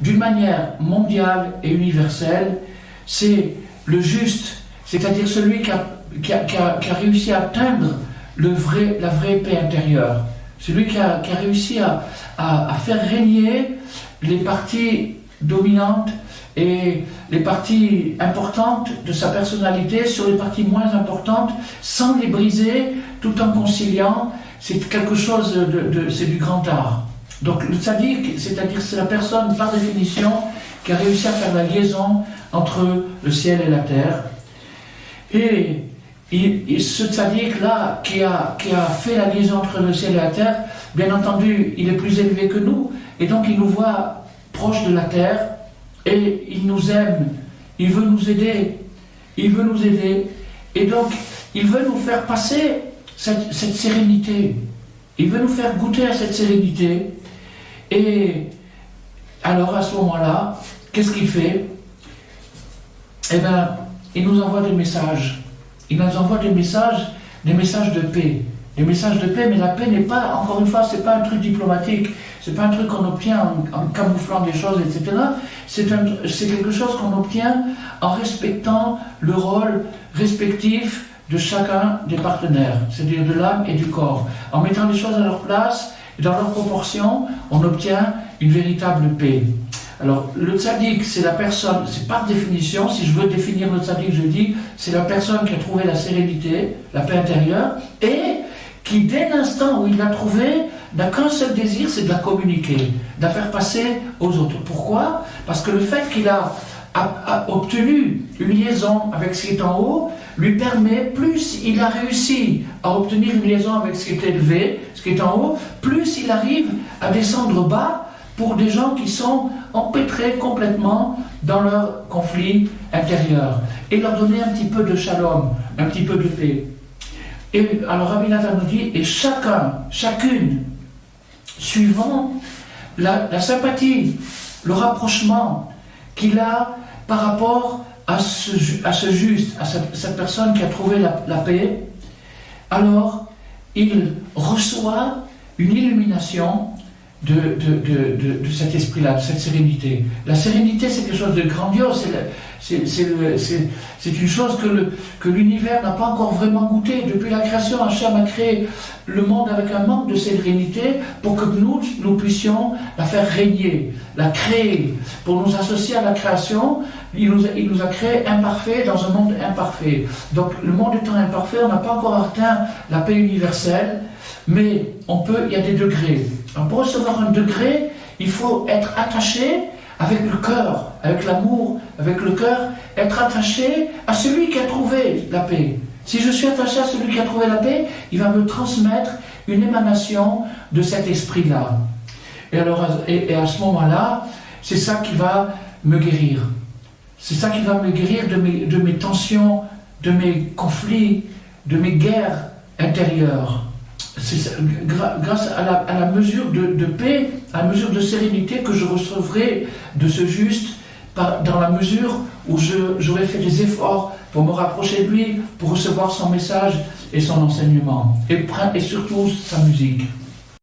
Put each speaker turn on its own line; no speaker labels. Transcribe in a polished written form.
d'une manière mondiale et universelle, c'est le juste, c'est-à-dire celui qui a réussi à atteindre la vraie paix intérieure, celui qui a réussi à faire régner les parties dominantes et les parties importantes de sa personnalité sur les parties moins importantes, sans les briser, tout en conciliant. C'est quelque chose c'est du grand art. Donc le tzaddik, c'est-à-dire c'est la personne par définition qui a réussi à faire la liaison entre le ciel et la terre. Et ce tzaddik-là qui a fait la liaison entre le ciel et la terre, bien entendu, il est plus élevé que nous, et donc il nous voit proche de la terre, et il nous aime, il veut nous aider, et donc il veut nous faire passer cette sérénité, il veut nous faire goûter à cette sérénité. Et alors à ce moment-là, qu'est-ce qu'il fait? Eh bien, il nous envoie des messages. Il nous envoie des messages de paix. Des messages de paix, mais la paix n'est pas, encore une fois, c'est pas un truc diplomatique, c'est pas un truc qu'on obtient en camouflant des choses, etc. C'est quelque chose qu'on obtient en respectant le rôle respectif de chacun des partenaires, c'est-à-dire de l'âme et du corps. En mettant les choses à leur place et dans leur proportion, on obtient une véritable paix. Alors, le tzaddik, c'est la personne, c'est par définition, si je veux définir le tzaddik, je dis, c'est la personne qui a trouvé la sérénité, la paix intérieure, et qui, dès l'instant où il l'a trouvée, n'a qu'un seul désir, c'est de la communiquer, de la faire passer aux autres. Pourquoi? Parce que le fait qu'il a obtenu une liaison avec ce qui est en haut, lui permet, plus il a réussi à obtenir une liaison avec ce qui est élevé, ce qui est en haut, plus il arrive à descendre bas pour des gens qui sont empêtrés complètement dans leur conflit intérieur, et leur donner un petit peu de shalom, un petit peu de paix. Et alors Rabbi Nathan nous dit, et chacune, suivant la sympathie, le rapprochement qu'il a par rapport à ce juste, à cette personne qui a trouvé la paix, alors il reçoit une illumination de cet esprit-là, de cette sérénité. La sérénité, c'est quelque chose de grandiose, c'est une chose que l'univers n'a pas encore vraiment goûté. Depuis la création, Hachem a créé le monde avec un manque de sérénité pour que nous puissions la faire régner, la créer. Pour nous associer à la création, il nous a créés imparfaits dans un monde imparfait. Donc le monde étant imparfait, on n'a pas encore atteint la paix universelle, mais il y a des degrés. Alors, pour recevoir un degré, il faut être attaché avec le cœur, avec l'amour, avec le cœur, être attaché à celui qui a trouvé la paix. Si je suis attaché à celui qui a trouvé la paix, il va me transmettre une émanation de cet esprit-là. Et alors, et à ce moment-là, c'est ça qui va me guérir. C'est ça qui va me guérir de mes tensions, de mes conflits, de mes guerres intérieures. C'est grâce à la mesure de paix, à la mesure de sérénité que je recevrai de ce juste, dans la mesure où j'aurai fait des efforts pour me rapprocher de lui, pour recevoir son message et son enseignement, et surtout sa musique.